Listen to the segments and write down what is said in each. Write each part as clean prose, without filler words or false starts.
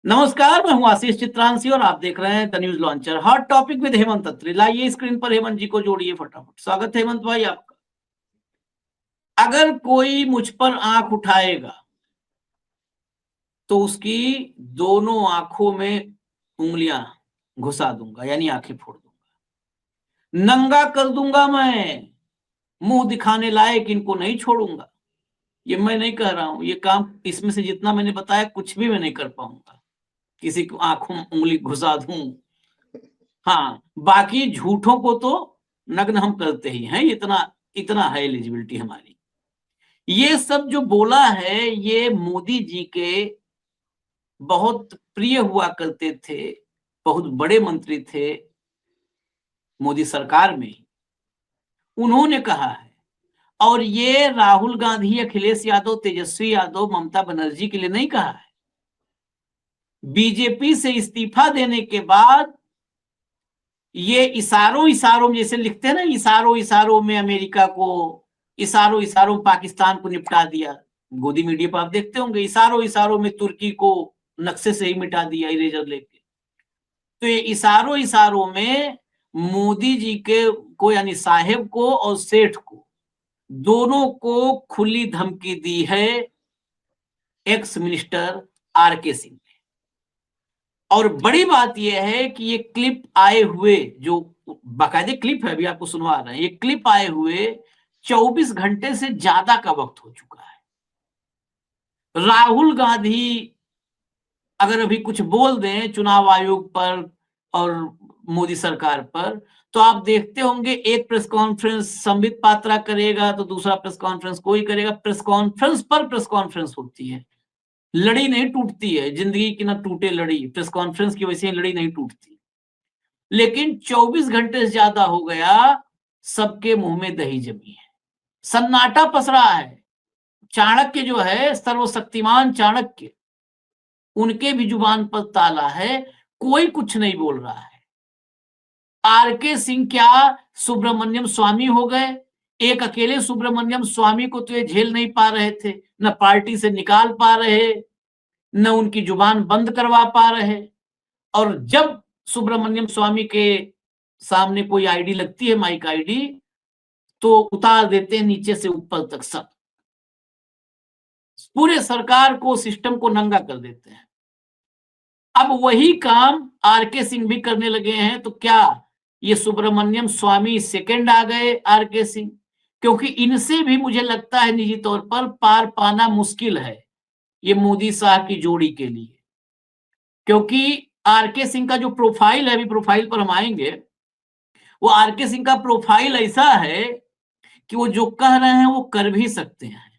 नमस्कार, मैं हूं आशीष चित्रांशी और आप देख रहे हैं the news launcher. Hot topic with Hemant Atri. लाइए स्क्रीन पर हेमंत जी को जोड़िए फटाफट। स्वागत है हेमंत भाई आपका। अगर कोई मुझ पर आंख उठाएगा तो उसकी दोनों आंखों में उंगलियां घुसा दूंगा, यानी आंखें फोड़ दूंगा। नंगा कर दूंगा मैं, मुंह दिखाने लायक इनको नहीं छोड़ूंगा। ये मैं नहीं कह रहा हूं, ये काम इसमें से जितना मैंने बताया कुछ भी मैं नहीं कर पाऊंगा। किसी को आंखों में उंगली घुसा दूं। हाँ, बाकी झूठों को तो नग्न हम करते ही हैं, इतना इतना है एलिजिबिलिटी हमारी। ये सब जो बोला है, ये मोदी जी के बहुत प्रिय हुआ करते थे, बहुत बड़े मंत्री थे मोदी सरकार में, उन्होंने कहा है। और ये राहुल गांधी, अखिलेश यादव, तेजस्वी यादव, ममता बनर्जी के लिए नहीं कहा है। बीजेपी से इस्तीफा देने के बाद ये इशारों इशारों में, जैसे लिखते हैं ना, इशारों इशारों में अमेरिका को, इशारों इशारों पाकिस्तान को निपटा दिया। गोदी मीडिया पर आप देखते होंगे, इशारों इशारों में तुर्की को नक्शे से ही मिटा दिया इरेजर लेके। तो ये इशारों इशारों में मोदी जी के को, यानी साहेब को और सेठ को, दोनों को खुली धमकी दी है एक्स मिनिस्टर आर.के. सिंह ने। और बड़ी बात यह है कि ये क्लिप आए हुए, जो बाकायदे क्लिप है, अभी आपको सुनवा रहे हैं, ये क्लिप आए हुए 24 घंटे से ज्यादा का वक्त हो चुका है। राहुल गांधी अगर अभी कुछ बोल दें चुनाव आयोग पर और मोदी सरकार पर, तो आप देखते होंगे एक प्रेस कॉन्फ्रेंस संबित पात्रा करेगा तो दूसरा प्रेस कॉन्फ्रेंस कोई करेगा। प्रेस कॉन्फ्रेंस पर प्रेस कॉन्फ्रेंस होती है, लड़ी नहीं टूटती है। जिंदगी की ना टूटे लड़ी, प्रेस कॉन्फ्रेंस की वजह से लड़ी नहीं टूटती। लेकिन 24 घंटे से ज्यादा हो गया, सबके मुंह में दही जमी है, सन्नाटा पसरा है। चाणक्य जो है, सर्वशक्तिमान चाणक्य, उनके भी जुबान पर ताला है, कोई कुछ नहीं बोल रहा है। आर.के. सिंह क्या सुब्रमण्यम स्वामी हो गए? एक अकेले सुब्रमण्यम स्वामी को तो ये झेल नहीं पा रहे थे, न पार्टी से निकाल पा रहे, न उनकी जुबान बंद करवा पा रहे। और जब सुब्रमण्यम स्वामी के सामने कोई आईडी लगती है, माइक आईडी, तो उतार देते हैं नीचे से ऊपर तक सब, पूरे सरकार को, सिस्टम को नंगा कर देते हैं। अब वही काम आर.के. सिंह भी करने लगे हैं। तो क्या ये सुब्रमण्यम स्वामी सेकंड आ गए आर.के. सिंह? क्योंकि इनसे भी मुझे लगता है निजी तौर पर पार पाना मुश्किल है ये मोदी शाह की जोड़ी के लिए। क्योंकि आर.के. सिंह का जो प्रोफाइल है, अभी प्रोफाइल पर हम आएंगे, वो आर.के. सिंह का प्रोफाइल ऐसा है कि वो जो कह रहे हैं वो कर भी सकते हैं।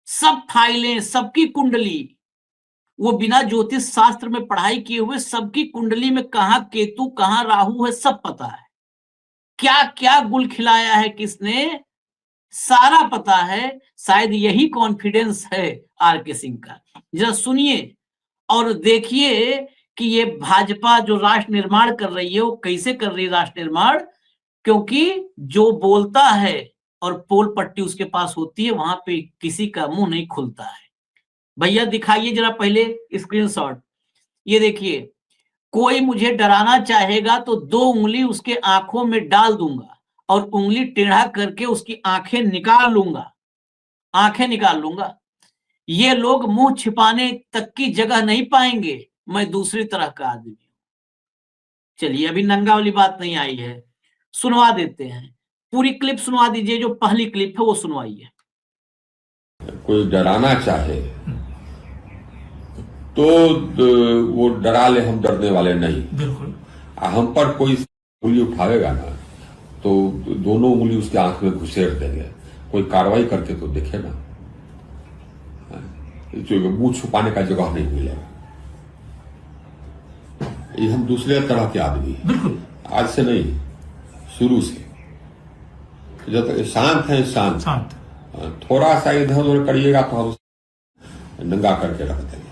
सब फाइलें, सबकी कुंडली, वो बिना ज्योतिष शास्त्र में पढ़ाई किए हुए सबकी कुंडली में कहां केतु कहां राहु है, सब पता है। क्या क्या गुल खिलाया है किसने, सारा पता है। शायद यही कॉन्फिडेंस है आर.के. सिंह का। जरा सुनिए और देखिए कि ये भाजपा जो राष्ट्र निर्माण कर रही है, वो कैसे कर रही है राष्ट्र निर्माण। क्योंकि जो बोलता है और पोल पट्टी उसके पास होती है, वहां पे किसी का मुंह नहीं खुलता है। भैया दिखाइए जरा पहले स्क्रीनशॉट। ये देखिए, कोई मुझे डराना चाहेगा तो 2 उंगली उसके आंखों में डाल दूंगा और उंगली टेढ़ा करके उसकी आंखें निकाल लूंगा, आंखें निकाल लूंगा। ये लोग मुंह छिपाने तक की जगह नहीं पाएंगे। मैं दूसरी तरह का आदमी हूं। चलिए, अभी नंगा वाली बात नहीं आई है, सुनवा देते हैं। पूरी क्लिप सुनवा दीजिए, जो पहली क्लिप है वो सुनवाइए। कोई डराना चाहे तो वो डरा ले, हम डरने वाले नहीं। बिल्कुल। हम पर कोई उंगली उठावेगा ना तो दोनों उंगली उसके आंख में घुसेड़ देंगे। कोई कार्रवाई करके तो देखे ना, जो मुंह छुपाने का जगह नहीं मिलेगा। ये हम दूसरे तरह के आदमी हैं। बिल्कुल। आज से नहीं, शुरू से। जब तक शांत है, शांत थोड़ा सा इधर उधर करिएगा तो हम नंगा करके रख देंगे।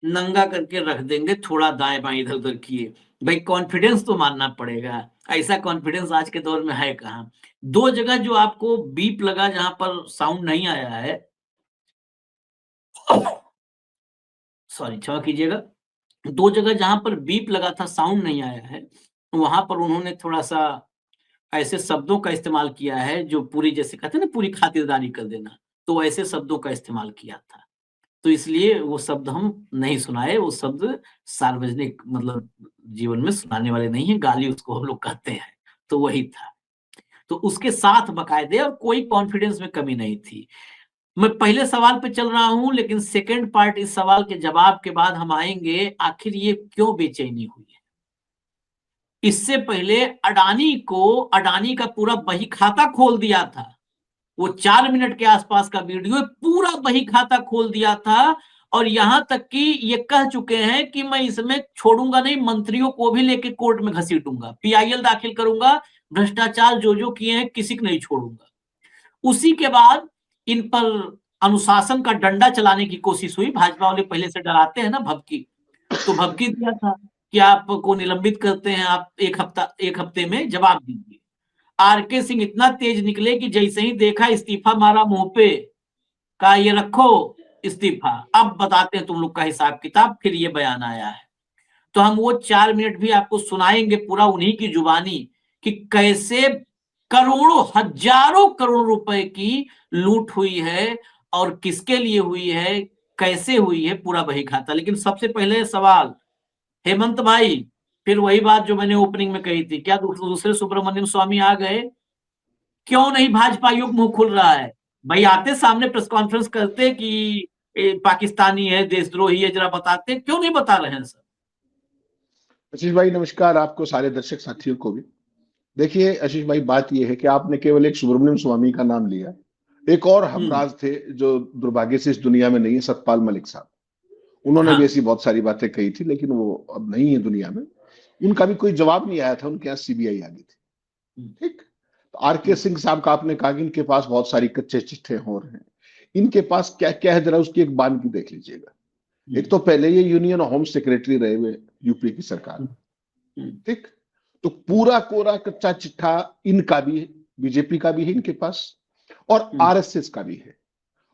नंगा करके रख देंगे, थोड़ा दाएं बाएं इधर उधर किए। भाई कॉन्फिडेंस तो मानना पड़ेगा, ऐसा कॉन्फिडेंस आज के दौर में है कहाँ। 2 जगह जो आपको बीप लगा, जहां पर साउंड नहीं आया है, सॉरी क्षमा कीजिएगा, 2 जगह जहाँ पर बीप लगा था, साउंड नहीं आया है, वहाँ पर उन्होंने थोड़ा-सा ऐसे शब्दों का इस्तेमाल किया है जो पूरी, जैसे कहते हैं ना, पूरी खातिरदारी कर देना, तो ऐसे शब्दों का इस्तेमाल किया था। तो इसलिए वो शब्द हम नहीं सुनाए, वो शब्द सार्वजनिक मतलब जीवन में सुनाने वाले नहीं हैं, गाली उसको हम लोग कहते हैं, तो वही था। तो उसके साथ बाकायदे, और कोई कॉन्फिडेंस में कमी नहीं थी। मैं पहले सवाल पे चल रहा हूँ, लेकिन सेकंड पार्ट इस सवाल के जवाब के बाद हम आएँगे, आखिर ये क्यों बेचैनी हुई है? इससे पहले अडानी का पूरा बही खाता खोल दिया था। वो 4 मिनट के आसपास का वीडियो है, पूरा बही खाता खोल दिया था, और यहां तक कि ये कह चुके हैं कि मैं इसमें छोड़ूंगा नहीं, मंत्रियों को भी लेके कोर्ट में घसीटूंगा, पीआईएल दाखिल करूंगा, भ्रष्टाचार जो जो किए हैं किसी को नहीं छोड़ूंगा। उसी के बाद इन पर अनुशासन का डंडा चलाने की कोशिश हुई। भाजपा वाले पहले से डराते हैं ना, भभकी, तो भभकी दिया था कि आपको निलंबित करते हैं, आप एक हफ्ते में जवाब दीजिए। आरके सिंह इतना तेज निकले कि जैसे ही देखा इस्तीफा मारा मुंह पे, कहा ये रखो इस्तीफा, अब बताते हैं तुम लोग का हिसाब किताब। फिर ये बयान आया है, तो हम वो 4 मिनट भी आपको सुनाएंगे पूरा उन्हीं की जुबानी, कि कैसे करोड़ों, हजारों करोड़ रुपए की लूट हुई है और किसके लिए हुई है, कैसे हुई है, पूरा बही खाता। लेकिन सबसे पहले सवाल, हेमंत भाई, फिर वही बात जो मैंने ओपनिंग में कही थी, क्या दूसरे सुब्रमण्यम स्वामी आ गए? क्यों नहीं भाजपा युग मुंह खुल रहा है? भाई आते सामने प्रेस कॉन्फ्रेंस करते कि पाकिस्तानी है, देशद्रोही है, जरा बताते, क्यों नहीं बता रहे हैं सर? आशीष भाई नमस्कार, आपको सारे दर्शक साथियों को भी। देखिए आशीष भाई, बात यह है कि आपने केवल एक सुब्रमण्यम स्वामी का नाम लिया, एक और हमराज थे जो दुर्भाग्य से इस दुनिया में नहीं है, सतपाल मलिक साहब। उन्होंने भी ऐसी बहुत सारी बातें कही थी, लेकिन वो अब नहीं है दुनिया में। उनका भी कोई जवाब नहीं आया था, उनके यहाँ सीबीआई आ गई थी। ठीक, तो आरके सिंह साहब का आपने कहा कि इनके पास बहुत सारी कच्चे चिट्ठे हो रहे हैं। इनके पास क्या क्या है, जरा उसकी एक बानगी देख लीजिएगा। एक तो पहले ये यूनियन होम सेक्रेटरी रहे हुए यूपी की सरकार, ठीक, तो पूरा कोरा कच्चा चिट्ठा इनका भी है, बीजेपी का भी है इनके पास, और आरएसएस का भी है।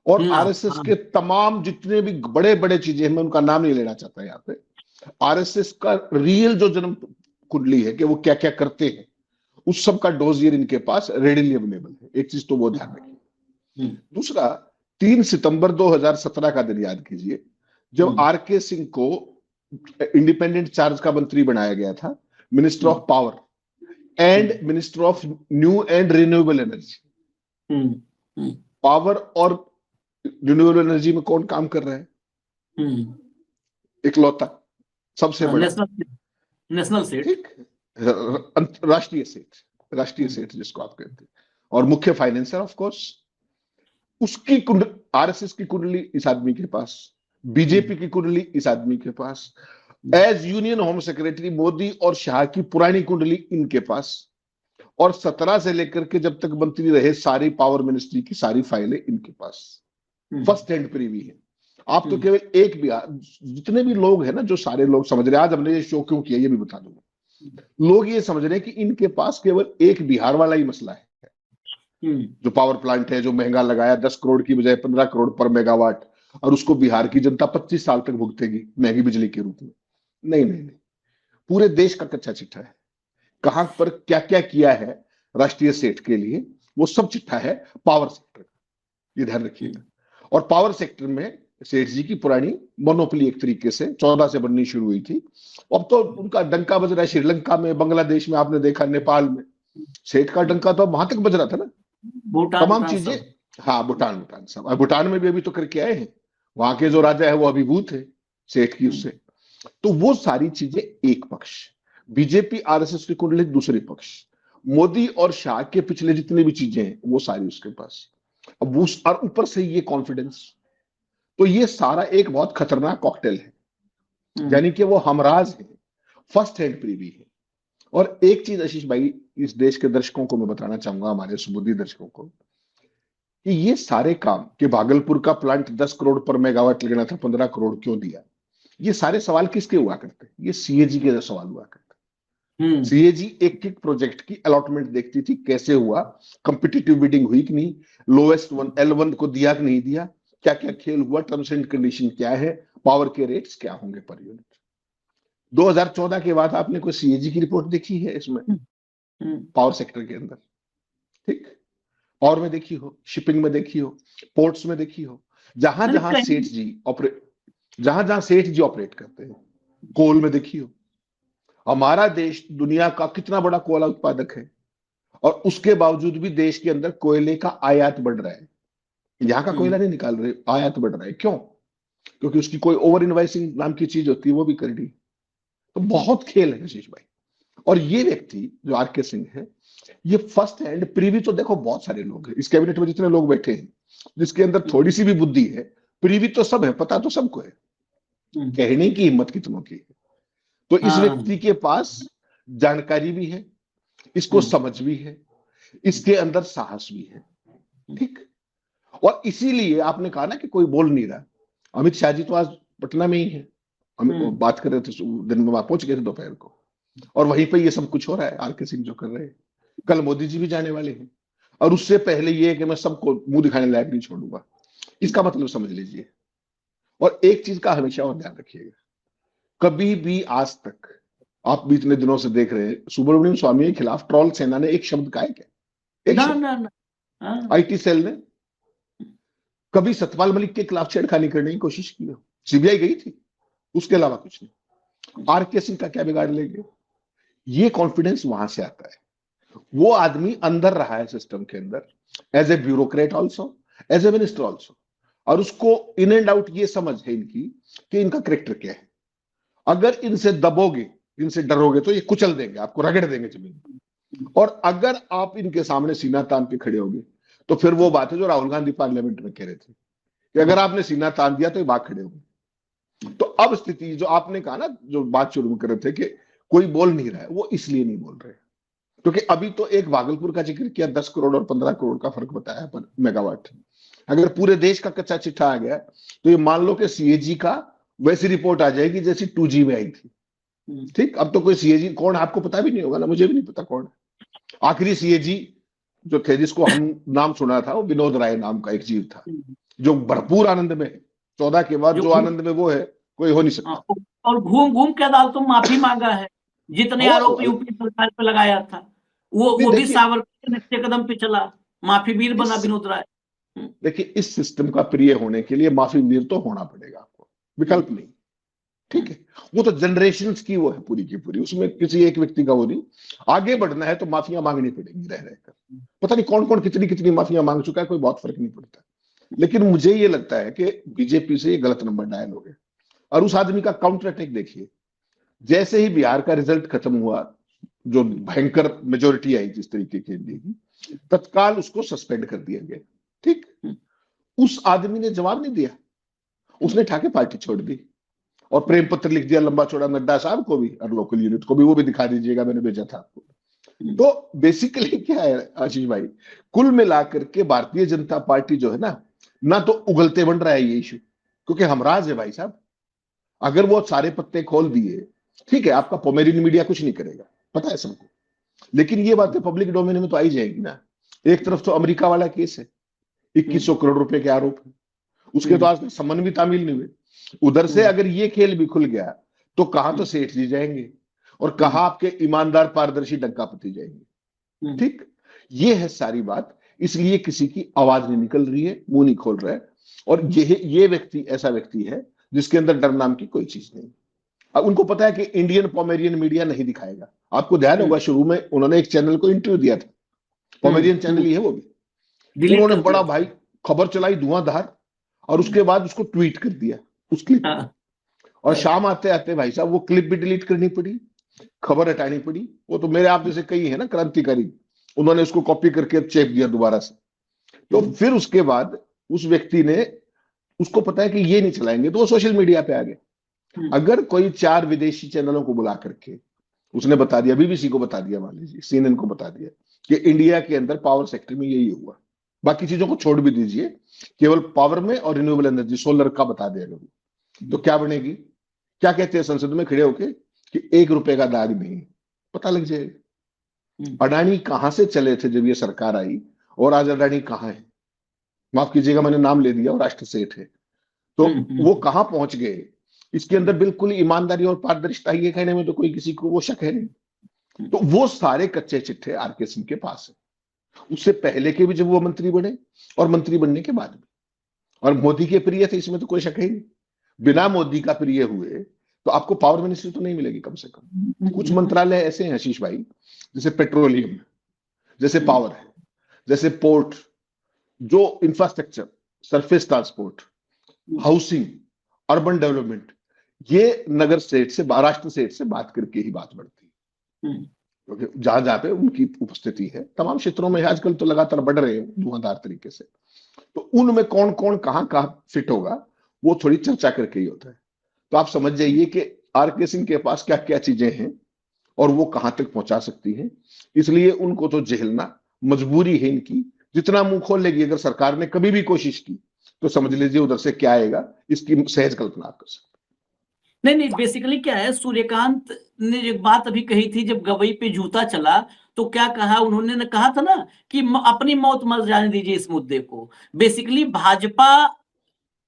और आरएसएस के तमाम जितने भी बड़े बड़े चीजें, मैं उनका नाम नहीं लेना चाहता यहाँ पे, आरएसएस का रियल जो जन्म कुंडली है कि वो क्या क्या करते हैं, उस सब का डोजियर इनके पास रेडिली अवेलेबल है। एक चीज तो वो ध्यान रखिए। दूसरा, 3 सितंबर 2017 का दिन याद कीजिए, जब आरके सिंह को इंडिपेंडेंट चार्ज का मंत्री बनाया गया था, minister of power and minister of new and renewable energy. Power और रिन्यूएबल एनर्जी में कौन काम कर रहा है? इकलौता सबसे बड़ा नेशनल सेठ, ठीक, राष्ट्रीय सेठ जिसको आप कहते हैं, और मुख्य फाइनेंसर ऑफ कोर्स। उसकी आरएसएस की कुंडली इस आदमी के पास, बीजेपी की कुंडली इस आदमी के पास, as union home secretary Modi और शाह की पुरानी कुंडली इनके पास, और 17 से लेकर के जब तक मंत्री रहे सारी पावर मिनिस्ट्री की सारी फाइलें इनके पास, फर्स्ट हैंड प्रीवी है। आप तो केवल एक भी, जितने भी लोग हैं ना, जो सारे लोग समझ रहे हैं, आज हमने ये शो क्यों किया ये भी बता दूंगा। लोग ये समझ रहे हैं कि इनके पास केवल एक बिहार वाला ही मसला है, जो पावर प्लांट है, जो महंगा लगाया 10 करोड़ की बजाय 15 करोड़ पर मेगावाट, और उसको बिहार की जनता 25 साल तक भुगतेगी महंगी बिजली के रूप में। नहीं नहीं नहीं, पूरे देश का कच्चा चिट्ठा है, कहां पर क्या क्या किया है राष्ट्रीय सेठ के लिए, वो सब चिट्ठा है पावर सेक्टर का, ये ध्यान रखिएगा। और पावर सेक्टर में सेठ जी की पुरानी मोनोपोली एक तरीके से 14 से बननी शुरू हुई थी। अब तो उनका डंका बज रहा है श्रीलंका में, बांग्लादेश में, आपने देखा नेपाल में, सेठ का डंका तो वहां तक बज रहा था ना, तमाम चीजें। हाँ, भूटान सब, भूटान में भी अभी तो करके आए हैं, वहां के जो राजा है वो अभिभूत है सेठ की उससे। तो वो सारी चीजें एक पक्ष, बीजेपी आरएसएस की कुंडली दूसरे पक्ष, मोदी और शाह के पिछले जितने भी चीजें हैं वो सारी उसके पास। अब वो, और ऊपर से ये कॉन्फिडेंस, तो ये सारा एक बहुत खतरनाक कॉकटेल है, यानी कि वो हमराज है, फर्स्ट हैंड प्रीवी है। और एक चीज आशीष भाई, इस देश के दर्शकों को मैं बताना चाहूंगा, हमारे सुबुद्धि दर्शकों को, कि ये सारे काम कि भागलपुर का प्लांट 10 करोड़ पर मेगावाट लगना था, 15 करोड़ क्यों दिया, ये सारे सवाल किसके हुआ करते? ये सीएजी के सवाल हुआ करते। सीएजी एक एक प्रोजेक्ट की अलॉटमेंट देखती थी, कैसे हुआ, कंपिटिटिव बिडिंग हुई कि नहीं, लोएस्ट वन L1 को दिया कि नहीं दिया, क्या क्या खेल हुआ, टर्म्स एंड कंडीशन क्या है, पावर के रेट्स क्या होंगे पर यूनिट। 2014 के बाद आपने कोई सीएजी की रिपोर्ट देखी है इसमें पावर सेक्टर के अंदर? ठीक, पावर में देखी हो, शिपिंग में देखी हो, पोर्ट्स में देखी हो, जहां अरे जहां कहीं सेठ जी ऑपरेट करते हैं, कोल में देखी हो। हमारा देश दुनिया का कितना बड़ा कोयला उत्पादक है, और उसके बावजूद भी देश के अंदर कोयले का आयात बढ़ रहा है। यहां का कोयला नहीं निकाल रहे, आयात बढ़ रहा है। क्यों? क्योंकि उसकी कोई ओवर इन्वाइसिंग नाम की चीज होती है, वो भी कर दी। तो बहुत खेल है आशीष भाई। और ये व्यक्ति जो आर के सिंह है, ये फर्स्ट हैंड प्रीवी, तो देखो बहुत सारे लोग हैं इस कैबिनेट में, जितने लोग बैठे हैं जिसके अंदर थोड़ी सी भी बुद्धि है, प्रीवी तो सब है, पता तो सबको है, कहने की हिम्मत कितनों की है। तो इस व्यक्ति के पास जानकारी भी है, इसको समझ भी है, इसके अंदर साहस भी है। ठीक, और इसीलिए आपने कहा ना कि कोई बोल नहीं रहा। अमित शाह जी तो आज पटना में ही है, हम बात कर रहे थे, दिन में वहां पहुंच गए थे दोपहर को, और वहीं पे ये सब कुछ हो रहा है, आर के सिंह जो कर रहे हैं। कल मोदी जी भी जाने वाले हैं, और उससे पहले ये है कि मैं सबको मुंह दिखाने लायक नहीं छोड़ूंगा। इसका मतलब समझ लीजिए। और एक चीज का हमेशा और ध्यान रखिएगा, कभी भी आज तक आप भी इतने दिनों से देख रहे हैं, सुब्रमण्यम स्वामी के खिलाफ ट्रोल सेना ने एक शब्द कहा है क्या? एक ना शब्द? ना ना। आईटी सेल ने कभी सतपाल मलिक के खिलाफ छेड़खानी करने की कोशिश की हो? सीबीआई गई थी, उसके अलावा कुछ नहीं। आर के सिंह का क्या बिगाड़ लेंगे? ये कॉन्फिडेंस वहां से आता है। वो आदमी अंदर रहा है सिस्टम के अंदर, as a bureaucrat also, as a minister also, और उसको इन एंड आउट ये समझ है इनकी कि इनका करेक्टर क्या है। अगर इनसे दबोगे, इनसे डरोगे, तो ये कुचल देंगे, आपको रगड़ देंगे जमीन। और अगर आप इनके सामने सीना तान के खड़े होगे, तो फिर वो बात है जो राहुल गांधी पार्लियामेंट में कह रहे थे कि अगर आपने सीना तान दिया तो ये भाग खड़े होंगे। तो अब स्थिति जो आपने कहा ना, जो बात शुरू में कर रहे थे कि कोई बोल नहीं रहा है, वो इसलिए नहीं बोल रहे क्योंकि अभी तो एक भागलपुर का जिक्र किया, 10 करोड़ और 15 करोड़ का फर्क बताया पर मेगावाट। अगर पूरे देश का कच्चा चिट्ठा आ गया तो ये मान लो कि सीएजी का वैसी रिपोर्ट आ जाएगी जैसी 2G में आई थी। ठीक, अब तो कोई सीएजी कौन आपको पता भी नहीं होगा ना, मुझे भी नहीं पता कौन। आखिरी सीएजी जो थे जिसको हम नाम सुना था, वो विनोद राय नाम का एक जीव था, जो भरपूर आनंद में है। 14 के बाद जो आनंद में वो है, कोई हो नहीं सकता। और घूम घूम के अदालतों में माफी मांगा है, जितने आरोप यूपी सरकार पे लगाया था, वो भी सावरकर के नक्शे कदम पे चला, माफी वीर बना विनोद राय। देखिए, इस सिस्टम का प्रिय होने के लिए माफी वीर तो होना पड़ेगा आपको, विकल्प नहीं। ठीक है, वो तो जनरेशंस की वो है पूरी की पूरी, उसमें किसी एक व्यक्ति का वो नहीं। आगे बढ़ना है तो माफिया मांगनी पड़ेगी रह रहकर। पता नहीं कौन कौन कितनी कितनी माफिया मांग चुका है, कोई बहुत फर्क नहीं पड़ता। लेकिन मुझे ये लगता है कि बीजेपी से ये गलत नंबर डायल हो गया। और उस आदमी का काउंटर अटैक देखिए, जैसे ही बिहार का रिजल्ट खत्म हुआ, जो भयंकर मेजोरिटी आई जिस तरीके की इंडिया की, तत्काल उसको सस्पेंड कर दिया गया। ठीक, उस आदमी ने जवाब नहीं दिया, उसने ठाके पार्टी छोड़ दी और प्रेम पत्र लिख दिया लंबा चौड़ा नड्डा साहब को भी और लोकल यूनिट को भी, वो भी दिखा दीजिएगा, मैंने भेजा था आपको। तो बेसिकली क्या है आशीष भाई, कुल मिलाकर के भारतीय जनता पार्टी जो है ना तो उगलते बन रहा है ये इशू, क्योंकि हमराज है भाई साहब। अगर वो सारे पत्ते खोल दिए, ठीक है, आपका पोमेरियन मीडिया कुछ नहीं करेगा, पता है सबको, लेकिन ये बातें पब्लिक डोमेन में तो आई जाएगी ना। एक तरफ तो अमेरिका वाला केस है, 2100 करोड़ रुपए के आरोप है, उसके तो आज तक संबंध भी तामील नहीं हुए। उधर से अगर ये खेल भी खुल गया तो कहां तो सेठ जी जाएंगे और कहां आपके ईमानदार पारदर्शी डंकापति जाएंगे। ठीक, ये है सारी बात। इसलिए किसी की आवाज नहीं निकल रही है, मुंह नहीं खोल रहा है। और ये व्यक्ति ऐसा व्यक्ति है जिसके अंदर डर नाम की कोई चीज नहीं। अब उनको पता है कि इंडियन पोमेरियन मीडिया नहीं दिखाएगा। आपको ध्यान होगा शुरू में उन्होंने एक चैनल को इंटरव्यू दिया था, पोमेरियन चैनल ही है वो भी, उन्होंने बड़ा भाई खबर चलाई धुआंधार, और उसके बाद उसको ट्वीट कर दिया उस क्लिप को। और शाम आते आते भाई साहब वो क्लिप भी डिलीट करनी पड़ी, खबर हटानी पड़ी। वो तो मेरे आप जैसे कई है ना क्रांतिकारी, उन्होंने उसको कॉपी करके चेप दिया दोबारा से। तो फिर उसके बाद उस व्यक्ति ने, उसको पता है कि ये नहीं चलाएंगे, तो वो सोशल मीडिया पे आ गए। अगर कोई 4 विदेशी चैनलों को बुला करके उसने बता दिया, बीबीसी को बता दिया, मान लीजिए CNN को बता दिया कि इंडिया के अंदर पावर सेक्टर में यही हुआ, बाकी चीजों को छोड़ भी दीजिए, केवल पावर में और रिन्यूएबल एनर्जी सोलर का बता देगा, तो क्या बनेगी? क्या कहते हैं संसद में खड़े होके कि 1 रुपए का दाग नहीं, पता लग जाएगा। अडानी कहां से चले थे जब ये सरकार आई, और आज अडानी कहां है, माफ कीजिएगा मैंने नाम ले दिया, वो राष्ट्र सेठ है। तो वो कहां पहुंच गए, इसके अंदर बिल्कुल ईमानदारी और पारदर्शिता है, ये कहने में तो कोई किसी को वो शक है नहीं। तो वो सारे कच्चे चिट्ठे आरके सिंह के पास है, उससे पहले के भी जब वो मंत्री बने और मंत्री बनने के बाद भी। और मोदी के प्रिय थे, इसमें तो कोई शक है ही नहीं। बिना मोदी का प्रिय हुए तो आपको पावर मिनिस्ट्री तो नहीं मिलेगी कम से कम। कुछ मंत्रालय ऐसे हैं आशीष भाई, जैसे पेट्रोलियम, जैसे पावर है, जैसे पोर्ट, जो infrastructure, surface transport, housing, urban development, ये नगर सेठ से, राष्ट्र सेठ से बात करके ही बात बढ़ती है, क्योंकि जहां जहां पे उनकी उपस्थिति है तमाम क्षेत्रों में आजकल तो लगातार बढ़ रहे हैं धुआंधार तरीके से। तो उनमें कौन कौन कहां कहां फिट होगा वो थोड़ी चर्चा करके ही होता है। तो आप समझ जाइए कि आरके सिंह के पास क्या क्या चीजें हैं और वो कहां तक पहुंचा सकती हैं। इसलिए उनको तो झेलना मजबूरी है इनकी। जितना मुंह खोल लेगी अगर सरकार ने कभी भी कोशिश की तो समझ लीजिए उधर से क्या आएगा, इसकी सहज कल्पना आप कर सकते। नहीं, बेसिकली क्या है, सूर्यकांत ने एक बात अभी कही थी, जब गवई पे जूता चला तो क्या कहा उन्होंने, कहा था ना कि अपनी मौत मर जाने दीजिए इस मुद्दे को। बेसिकली भाजपा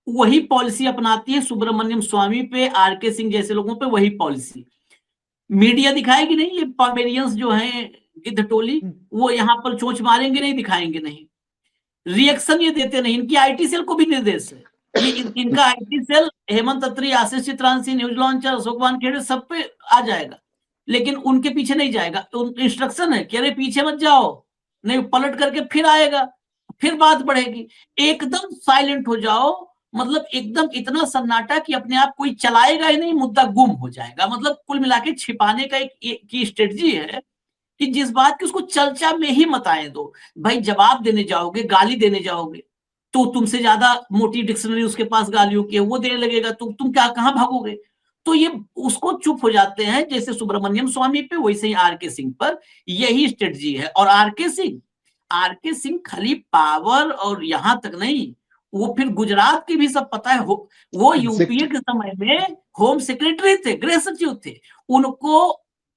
वही पॉलिसी अपनाती है सुब्रमण्यम स्वामी पे, आरके सिंह जैसे लोगों पे वही पॉलिसी मीडिया दिखाएगी नहीं। ये पामेरियंस जो हैं गिद्ध टोली, वो यहाँ पर चोंच मारेंगे नहीं, दिखाएंगे नहीं, रिएक्शन ये देते नहीं। इनकी आईटी सेल को भी निर्देश है, ये इनका IT cell Hemant Atri, Ashish Chitranshi, news launcher, Ashok Wankhede सब पे आ जाएगा, लेकिन उनके पीछे नहीं जाएगा। इंस्ट्रक्शन है कि अरे पीछे मत जाओ, नहीं पलट करके फिर आएगा, फिर बात बढ़ेगी। एकदम साइलेंट हो जाओ, मतलब एकदम इतना सन्नाटा कि अपने आप कोई चलाएगा ही नहीं, मुद्दा गुम हो जाएगा। मतलब कुल मिला के छिपाने का एक की स्ट्रेटजी है कि जिस बात की उसको चर्चा में ही मत आए दो। भाई जवाब देने जाओगे, गाली देने जाओगे तो तुमसे ज्यादा मोटी डिक्शनरी उसके पास गालियों की है, वो देने लगेगा, तो तुम क्या कहां भागोगे। तो ये उसको चुप हो जाते हैं, जैसे सुब्रमण्यम स्वामी पे वैसे ही आरके सिंह पर यही स्ट्रेटजी है। और आरके सिंह खाली पावर और यहां तक नहीं, वो फिर गुजरात की भी सब पता है। वो यूपीए के समय में होम सेक्रेटरी थे, गृह सचिव थे, उनको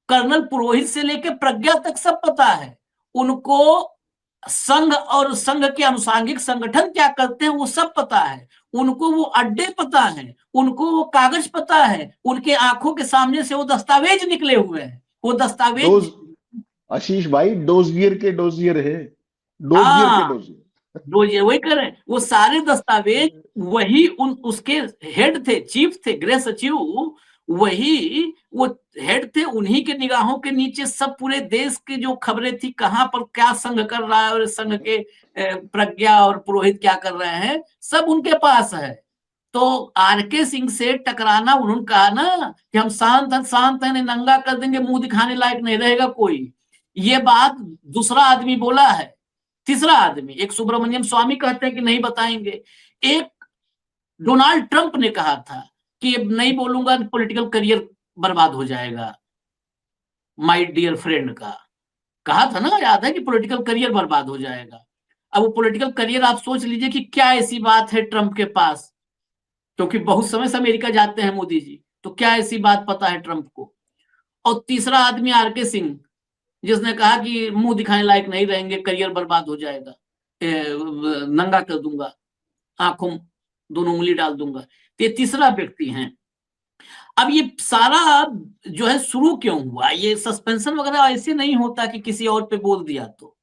कर्नल पुरोहित से लेकर प्रज्ञा तक सब पता है। उनको संघ और संघ के अनुसांगिक संगठन क्या करते हैं वो सब पता है। उनको वो अड्डे पता है, उनको वो कागज पता है, उनके आंखों के सामने से वो दस्तावेज निकले हुए हैं। वो दस्तावेज आशीष भाई डोजियर के डोजियर है, डोजियर के डोजियर वही कर रहे हैं। वो सारे दस्तावेज वही उसके हेड थे, चीफ थे, गृह सचिव वही वो हेड थे। उन्हीं के निगाहों के नीचे सब पूरे देश की जो खबरें थी, कहां पर क्या संघ कर रहा है और संघ के प्रज्ञा और पुरोहित क्या कर रहे हैं, सब उनके पास है। तो आरके सिंह से टकराना, उन्होंने कहा ना कि हम शांत हैं, नहीं नंगा कर देंगे, मुंह दिखाने लायक नहीं रहेगा कोई। ये बात दूसरा आदमी बोला है, तीसरा आदमी, एक सुब्रमण्यम स्वामी कहते हैं कि नहीं बताएंगे, एक डोनाल्ड ट्रंप ने कहा था कि अब नहीं बोलूंगा, पॉलिटिकल करियर बर्बाद हो जाएगा। माय डियर फ्रेंड का कहा था ना, याद है कि पॉलिटिकल करियर बर्बाद हो जाएगा। अब वो पॉलिटिकल करियर आप सोच लीजिए कि क्या ऐसी बात है ट्रंप के पास, क्योंकि बहुत समय से अमेरिका जाते हैं मोदी जी, तो क्या ऐसी बात पता है ट्रंप को। और तीसरा आदमी आरके सिंह, जिसने कहा कि मुंह दिखाने लायक नहीं रहेंगे, करियर बर्बाद हो जाएगा, नंगा कर दूंगा, आंखों दोनों उंगली डाल दूंगा। तो ये तीसरा व्यक्ति है। अब ये सारा जो है शुरू क्यों हुआ, ये सस्पेंशन वगैरह ऐसे नहीं होता कि किसी और पे बोल दिया। तो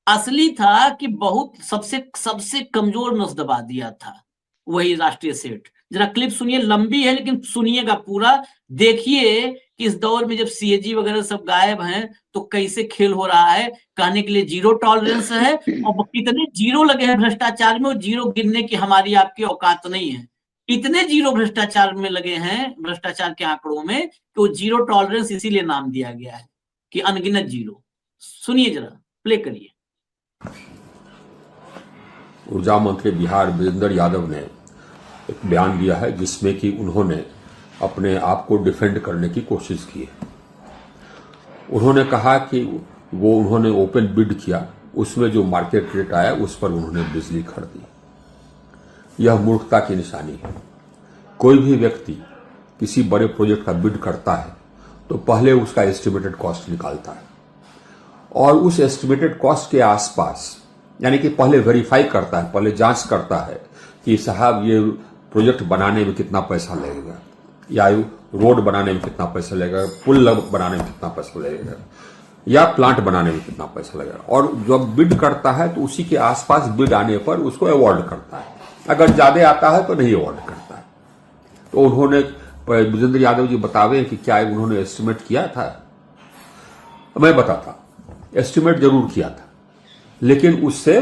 असली था कि बहुत सबसे कमजोर नस दबा दिया था वही राष्ट्रीय सेठ। जरा क्लिप सुनिए, लंबी है लेकिन सुनिएगा पूरा, देखिए कि इस दौर में जब सीएजी वगैरह सब गायब हैं तो कैसे खेल हो रहा है। कहने के लिए जीरो टॉलरेंस है, और कितने जीरो लगे हैं भ्रष्टाचार में, और जीरो गिनने की हमारी आपकी औकात नहीं है। इतने जीरो भ्रष्टाचार में लगे हैं, भ्रष्टाचार के आंकड़ों में, कि वो जीरो टॉलरेंस इसीलिए नाम दिया गया है कि अनगिनत जीरो। सुनिए जरा, प्ले करिए। ऊर्जा मंत्री बिहार वीरेंद्र यादव ने एक बयान दिया है जिसमें कि उन्होंने अपने आप को डिफेंड करने की कोशिश की है। उन्होंने कहा कि उन्होंने ओपन बिड किया, उसमें जो मार्केट रेट आया उस पर उन्होंने बिजली खरीदी। यह मूर्खता की निशानी है। कोई भी व्यक्ति किसी बड़े प्रोजेक्ट का बिड करता है तो पहले उसका एस्टिमेटेड कॉस्ट निकालता है, और उस एस्टिमेटेड कॉस्ट के आसपास यानी कि पहले वेरीफाई करता है, पहले जांच करता है कि साहब ये प्रोजेक्ट बनाने में कितना पैसा लगेगा, या रोड बनाने में कितना पैसा लगेगा, पुल बनाने में कितना पैसा लगेगा, या प्लांट बनाने में कितना पैसा लगेगा। और जब बिड करता है तो उसी के आसपास बिड आने पर उसको अवार्ड करता है। अगर ज्यादा आता है तो नहीं अवार्ड करता है। तो उन्होंने, विजेंद्र यादव जी बतावे कि क्या उन्होंने एस्टिमेट किया था। मैं बताता, एस्टिमेट जरूर किया था, लेकिन उससे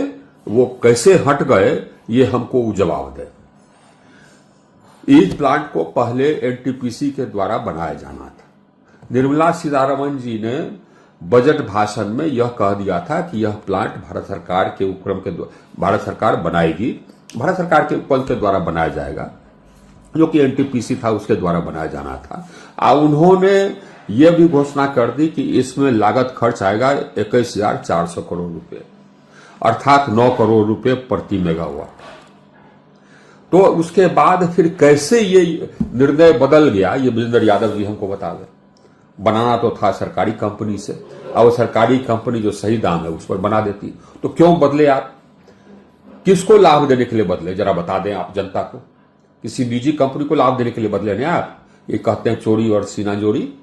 वो कैसे हट गए ये हमको जवाब दे। इस प्लांट को पहले एनटीपीसी के द्वारा बनाया जाना था। निर्मला सीतारमण जी ने बजट भाषण में यह कह दिया था कि यह प्लांट भारत सरकार के उपक्रम के भारत सरकार बनाएगी, भारत सरकार के उपक्रम के द्वारा बनाया जाएगा, जो कि एनटीपीसी था उसके द्वारा बनाया जाना था। और उन्होंने यह भी घोषणा कर दी कि इसमें लागत खर्च आएगा 21,400 करोड़ रुपए, अर्थात 9 करोड़ रुपए प्रति मेगावाट। तो उसके बाद फिर कैसे ये निर्णय बदल गया, ये विजेंद्र यादव जी हमको बता दें। बनाना तो था सरकारी कंपनी से, और सरकारी कंपनी जो सही दाम है उस पर बना देती, तो क्यों बदले आप? किसको लाभ देने के लिए बदले, जरा बता दें आप जनता को। किसी निजी कंपनी को लाभ देने के लिए बदले नहीं आप? ये कहते हैं चोरी और सीना जोड़ी।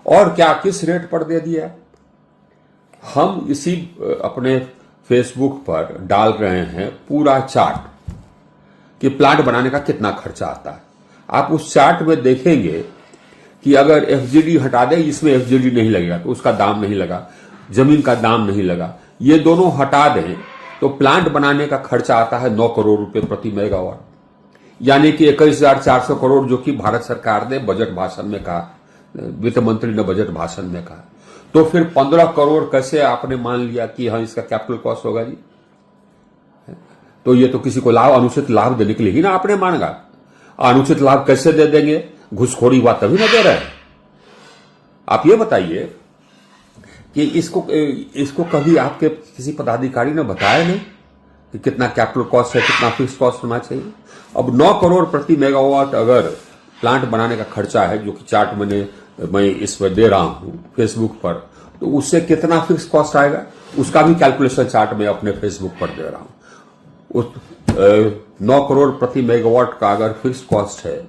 और क्या, किस रेट पर दे दिया? हम इसी अपने फेसबुक पर डाल रहे हैं पूरा चार्ट कि प्लांट बनाने का कितना खर्चा आता है। आप उस चार्ट में देखेंगे कि अगर एफजीडी हटा दें, इसमें एफजीडी नहीं लगेगा तो उसका दाम नहीं लगा, जमीन का दाम नहीं लगा, ये दोनों हटा दें तो प्लांट बनाने का खर्चा आता है 9 करोड़ रुपए प्रति मेगावाट, यानी कि 21,400 करोड़, जो कि भारत सरकार ने बजट भाषण में कहा, वित्त मंत्री ने बजट भाषण में कहा। तो फिर 15 करोड़ कैसे आपने मान लिया कि हाँ इसका कैपिटल कॉस्ट होगा जी? तो ये तो किसी को लाभ, अनुचित लाभ देने के लिए ही ना आपने मांगा। अनुचित लाभ कैसे दे देंगे? घुसखोरी हुआ तभी ना दे रहे हैं। आप ये बताइए कि इसको कभी आपके किसी पदाधिकारी ने बताया नहीं कि कितना कैपिटल कॉस्ट है, कितना फिक्स कॉस्ट होना चाहिए? अब 9 करोड़ प्रति मेगावाट अगर प्लांट बनाने का खर्चा है, जो कि चार्ट मैं इसमें दे रहा हूं फेसबुक पर, तो उससे कितना फिक्स कॉस्ट आएगा उसका भी कैलकुलेशन चार्ट में अपने फेसबुक पर दे रहा हूं। उस 9 करोड़ प्रति मेगावाट का अगर फिक्स कॉस्ट है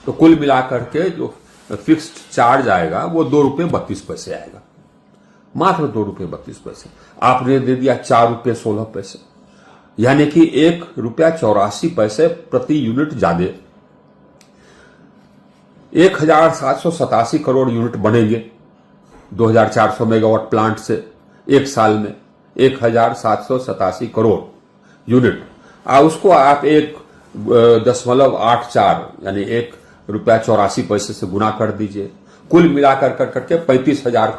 तो कुल मिलाकर के जो फिक्स्ड चार्ज आएगा वो ₹2.32 आएगा, मात्र ₹2.32। आपने दे दिया ₹4.16, यानी कि ₹1.84 प्रति यूनिट ज्यादा। 1,787 करोड़ यूनिट बनेंगे 2,400 मेगावाट प्लांट से एक साल में, 1,787 करोड़ यूनिट। उसको आप 1.84 यानी ₹1.84 से गुना कर दीजिए, कुल मिलाकर करके 35,000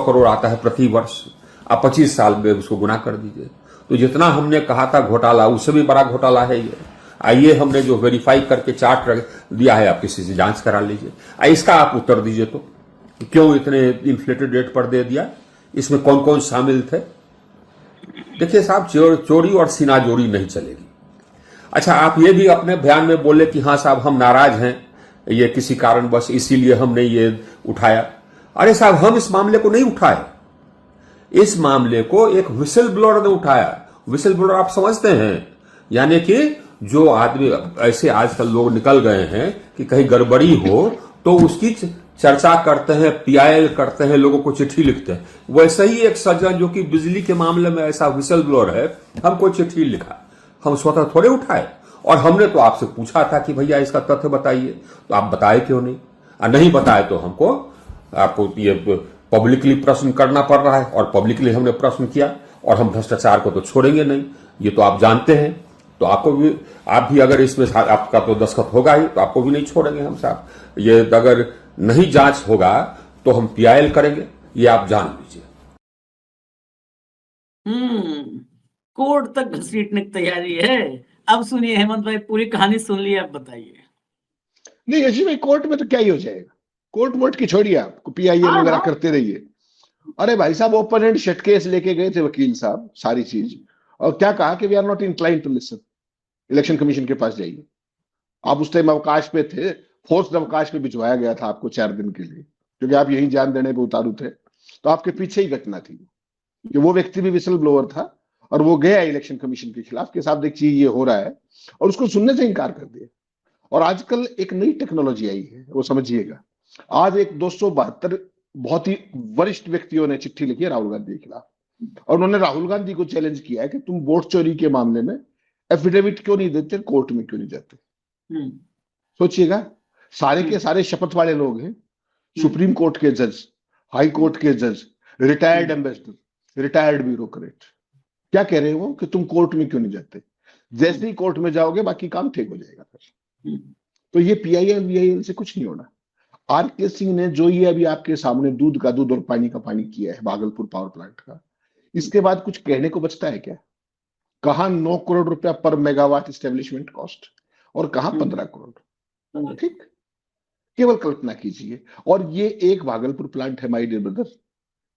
करोड़ आता है प्रति वर्ष। आप 25 साल में उसको गुना कर दीजिए, तो जितना हमने कहा था घोटाला, उससे भी बड़ा घोटाला है ये। आइए, हमने जो वेरीफाई करके चार्ट दिया है, आप किसी से जांच करा लीजिए। इसका आप उत्तर दीजिए तो, क्यों इतने इन्फ्लेटेड रेट पर दे दिया? इसमें कौन कौन शामिल थे? देखिए साहब, चोरी और सीनाजोरी नहीं चलेगी। अच्छा, आप ये भी अपने बयान में बोले कि हाँ साहब हम नाराज हैं ये किसी कारणवश, इसीलिए हमने ये उठाया। अरे साहब, हम इस मामले को नहीं उठाए, इस मामले को एक व्हिसल ब्लोअर ने उठाया। व्हिसल ब्लोअर आप समझते हैं, यानी कि जो आदमी, ऐसे आजकल लोग निकल गए हैं कि कहीं गड़बड़ी हो तो उसकी चर्चा करते हैं, पीआईएल करते हैं, लोगों को चिट्ठी लिखते हैं। वैसे ही एक सज्जन जो कि बिजली के मामले में ऐसा व्हिसल ब्लोअर है, हमको चिट्ठी लिखा, हम स्वतः थोड़े उठाए। और हमने तो आपसे पूछा था कि भैया इसका तथ्य बताइए, तो आप बताए क्यों नहीं? नहीं बताए तो आपको ये पब्लिकली प्रश्न करना पड़ रहा है, और पब्लिकली हमने प्रश्न किया, और हम भ्रष्टाचार को तो छोड़ेंगे नहीं, ये तो आप जानते हैं। तो आप भी अगर इसमें आपका तो दस्तखत होगा ही, तो आपको भी नहीं छोड़ेंगे हम साहब। ये अगर नहीं जांच होगा तो हम पीआईएल करेंगे, ये आप जान लीजिए। कोर्ट तक घसीटने की तैयारी है। अब सुनिए हेमंत भाई, पूरी कहानी सुन ली, अब बताइए। नहीं अजीब भाई, कोर्ट में तो क्या ही हो जाएगा, कोर्ट वोट की छोड़िए, आप पीआईएल वगैरह करते रहिए। अरे भाई साहब, ओपन एंड शट केस लेके गए थे वकील साहब, सारी चीज, और क्या कहा कि we are not inclined to listen, election commission के पास जाइए। आप उस टाइम अवकाश पे थे, फोर्स्ड अवकाश पे भिजवाया गया था आपको 4 दिन के लिए, क्योंकि आप यही जान देने पे उतारू थे, तो आपके पीछे ही घटना थी। कि वो व्यक्ति भी विसल ब्लोअर था और वो गया इलेक्शन कमीशन के खिलाफ कि साहब देखिए ये हो रहा है, और उसको सुनने से इनकार कर दिया। और आजकल एक नई टेक्नोलॉजी आई है, वो समझिएगा। आज एक 272 बहुत ही वरिष्ठ व्यक्तियों ने चिट्ठी लिखी है राहुल गांधी के खिलाफ, और उन्होंने राहुल गांधी को चैलेंज किया है कि तुम वोट चोरी के मामले में एफिडेविट क्यों नहीं देते, कोर्ट में क्यों नहीं जाते। सोचिएगा, सारे के सारे शपथ वाले लोग हैं, सुप्रीम कोर्ट के जज, हाई कोर्ट के जज, रिटायर्ड एम्बेसडर, रिटायर्ड ब्यूरोक्रेट। क्या कह रहे हैं वो कि तुम कोर्ट में क्यों नहीं जाते, जैसे ही कोर्ट में जाओगे बाकी काम ठीक हो जाएगा फिर। तो ये पीआईएल वीआईएल से कुछ नहीं होना। आरके सिंह ने जो ये अभी आपके सामने दूध का दूध और पानी का पानी किया है भागलपुर पावर प्लांट का, इसके बाद कुछ कहने को बचता है क्या? कहां 9 करोड़ रुपया पर मेगावाट एस्टेब्लिशमेंट कॉस्ट और कहां 15 करोड़। ठीक, केवल कल्पना कीजिए। और ये एक भागलपुर प्लांट है माय डियर ब्रदर,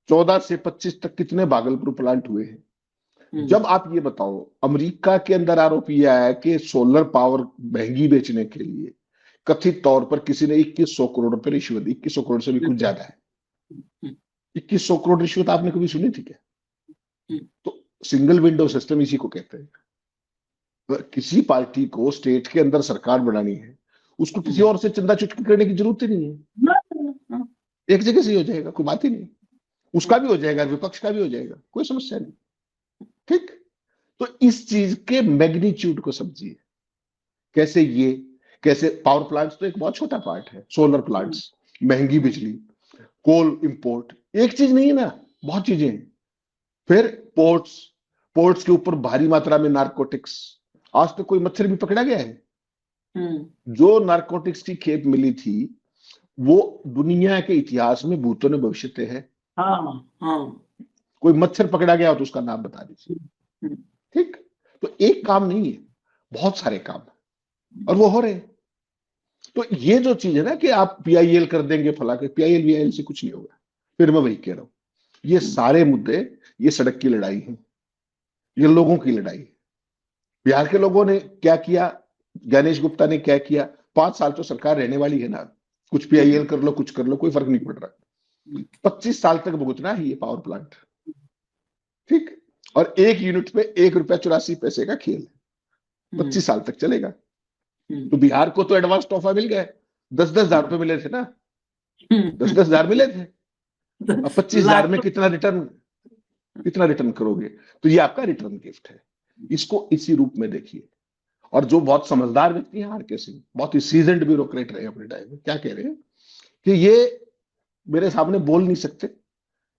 14 से 25 तक कितने भागलपुर प्लांट हुए हैं। जब आप ये बताओ, अमेरिका के अंदर आरोप यह आया कि सोलर पावर महंगी बेचने के लिए कथित तौर पर किसी ने 2100 करोड़ रुपए रिश्वत दी। 2100 करोड़ से भी कुछ ज्यादा है। 2100 करोड़ रिश्वत आपने कभी सुनी थी क्या? तो सिंगल विंडो सिस्टम इसी को कहते हैं। किसी पार्टी को स्टेट के अंदर सरकार बनानी है, उसको किसी और से चंदा चुटकी करने की जरूरत ही नहीं है, एक जगह से ही हो जाएगा, कोई बात ही नहीं। उसका भी हो जाएगा, विपक्ष का भी हो जाएगा, कोई समस्या नहीं। ठीक, तो इस चीज के मैग्नीट्यूड को समझिए। कैसे पावर प्लांट्स तो एक बहुत छोटा पार्ट है, सोलर प्लांट्स, महंगी बिजली, कोल इंपोर्ट, एक चीज नहीं है ना, बहुत चीजें हैं। फिर पोर्ट्स के ऊपर भारी मात्रा में नारकोटिक्स। आज तक कोई मच्छर भी पकड़ा गया है? जो नारकोटिक्स की खेप मिली थी वो दुनिया के इतिहास में भूतों ने भविष्य है। कोई मच्छर पकड़ा गया हो तो उसका नाम बता दीजिए। ठीक, तो एक काम नहीं है, बहुत सारे काम और वो हो रहे हैं। तो ये जो चीज है ना कि आप पीआईएल कर देंगे फला के, पीआईएल वीआईएल से कुछ नहीं होगा। फिर मैं वही कह रहा हूं, ये सारे मुद्दे, ये सड़क की लड़ाई है, ये लोगों की लड़ाई है। बिहार के लोगों ने क्या किया, गणेश गुप्ता ने क्या किया, 5 साल तो सरकार रहने वाली है ना, कुछ पीआईएल कर लो, कुछ कर लो, कोई फर्क नहीं पड़ रहा। 25 साल तक भुगतना है ये पावर प्लांट। ठीक, और एक यूनिट पे 1 रुपया 84 पैसे का खेल है, 25 साल तक चलेगा। तो बिहार को तो एडवांस तोहफा मिल गया, 10-10 हजार रुपए मिले थे ना, 10-10 हजार मिले थे। अब 25 हजार में कितना रिटर्न करोगे? तो ये आपका रिटर्न गिफ्ट है, इसको इसी रूप में देखिए। और जो बहुत समझदार व्यक्ति हैं आरके सिंह, बहुत ही सीजन्ड ब्यूरोक्रेट रहे अपने टाइम में, क्या कह रहे हैं कि ये मेरे सामने बोल नहीं सकते,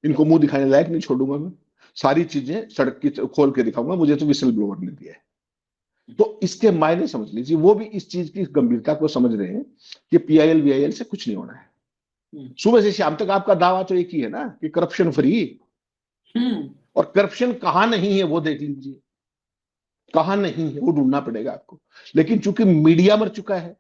इनको मुंह दिखाने लायक नहीं छोड़ूंगा मैं, सारी चीजें सड़क की खोल के दिखाऊंगा, मुझे तो विसल ब्लोअर ने दिया है। तो इसके मायने समझ लीजिए, वो भी इस चीज की गंभीरता को समझ रहे हैं कि पीआईएल वीआईएल से कुछ नहीं होना है। सुबह से शाम तक आपका दावा तो एक ही है ना कि करप्शन फ्री, और करप्शन कहां नहीं है वो देख लीजिए, कहां नहीं है वो ढूंढना पड़ेगा आपको। लेकिन चूंकि मीडिया मर चुका है,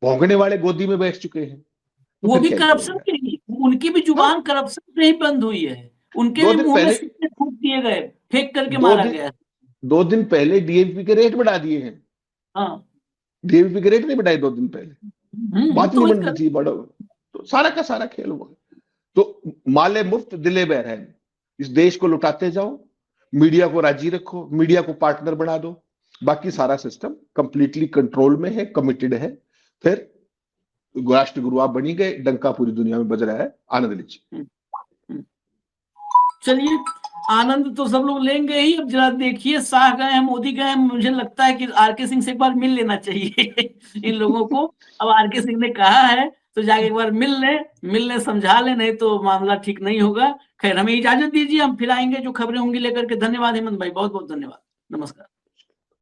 भौंकने वाले गोदी में बैठ चुके हैं, तो वो भी करप्शन की, उनकी भी जुबान करप्शन से ही बंद हुई है, उनके भी मुंह में सिक्के फूंक दिए गए, फेंक करके मारा गया। 2 दिन पहले डीएवीपी के रेट बढ़ा दिए हैं। हाँ, डीएवीपी के रेट नहीं बढ़ाए 2 दिन पहले, बात नहीं बन रही थी बड़ा। तो सारा का सारा खेल हुआ। तो माले मुफ्त दिले बहरैन, इस देश को लुटाते जाओ, मीडिया को राजी रखो, मीडिया को पार्टनर बना दो, बाकी सारा सिस्टम कंप्लीटली कंट्रोल में है, कमिटेड है। फिर राष्ट्र गुरु आप बनी गए, डंका पूरी दुनिया में बज रहा है, आनंद लीजिए। चलिए, आनंद तो सब लोग लेंगे ही। अब जरा देखिए, शाह गए हैं, मोदी गए हैं, मुझे लगता है कि आरके सिंह से एक बार मिल लेना चाहिए इन लोगों को। अब आरके सिंह ने कहा है तो जाके एक बार मिल ले, समझा ले, नहीं तो मामला ठीक नहीं होगा। खैर, हमें इजाजत दीजिए, हम फिर आएंगे जो खबरें होंगी लेकर के। धन्यवाद हेमंत भाई, बहुत बहुत धन्यवाद, नमस्कार।